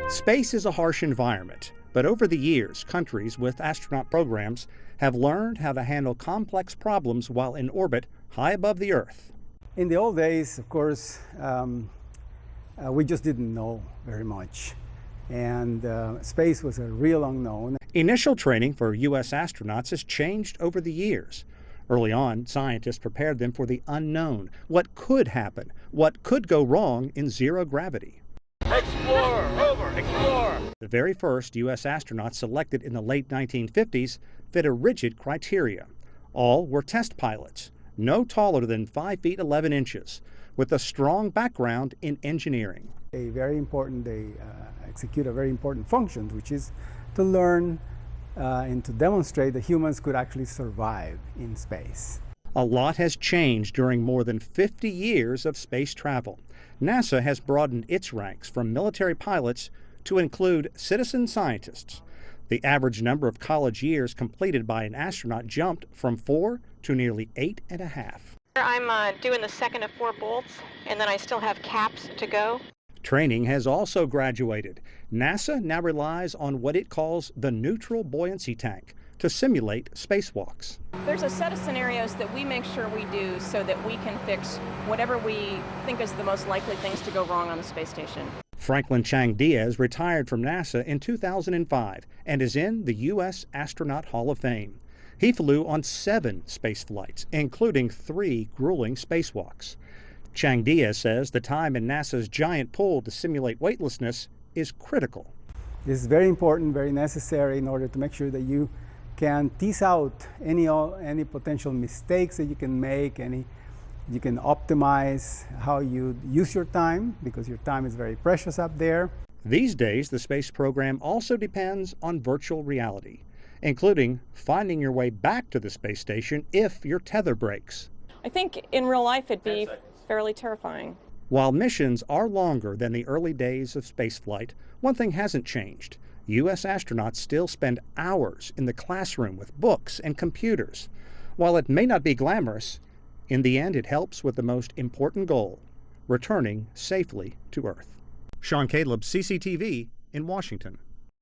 Space is a harsh environment, but over the years, countries with astronaut programs have learned how to handle complex problems while in orbit high above the Earth. In the old days, of course, we just didn't know very much. And space was a real unknown. Initial training for U.S. astronauts has changed over the years. Early on, scientists prepared them for the unknown, what could happen, what could go wrong in zero gravity. Explore! Over! Explore! The very first U.S. astronauts selected in the late 1950s fit a rigid criteria. All were test pilots, no taller than 5 feet 11 inches, with a strong background in engineering. They execute a very important function, which is to learn and to demonstrate that humans could actually survive in space. A lot has changed during more than 50 years of space travel. NASA has broadened its ranks from military pilots to include citizen scientists. The average number of college years completed by an astronaut jumped from 4 to nearly 8.5. I'm doing the second of 4 bolts, and then I still have caps to go. Training has also graduated. NASA now relies on what it calls the neutral buoyancy tank to simulate spacewalks. There's a set of scenarios that we make sure we do so that we can fix whatever we think is the most likely things to go wrong on the space station. Franklin Chang Diaz retired from NASA in 2005 and is in the U.S. Astronaut Hall of Fame. He flew on 7 space flights, including 3 grueling spacewalks. Chang Diaz says the time in NASA's giant pool to simulate weightlessness is critical. This is very important, very necessary in order to make sure that you can tease out any potential mistakes that you can make, you can optimize how you use your time, because your time is very precious up there. These days, the space program also depends on virtual reality, including finding your way back to the space station if your tether breaks. I think in real life it'd be fairly terrifying. While missions are longer than the early days of spaceflight, one thing hasn't changed. U.S. astronauts still spend hours in the classroom with books and computers. While it may not be glamorous, in the end it helps with the most important goal, returning safely to Earth. Sean Callebs, CCTV in Washington.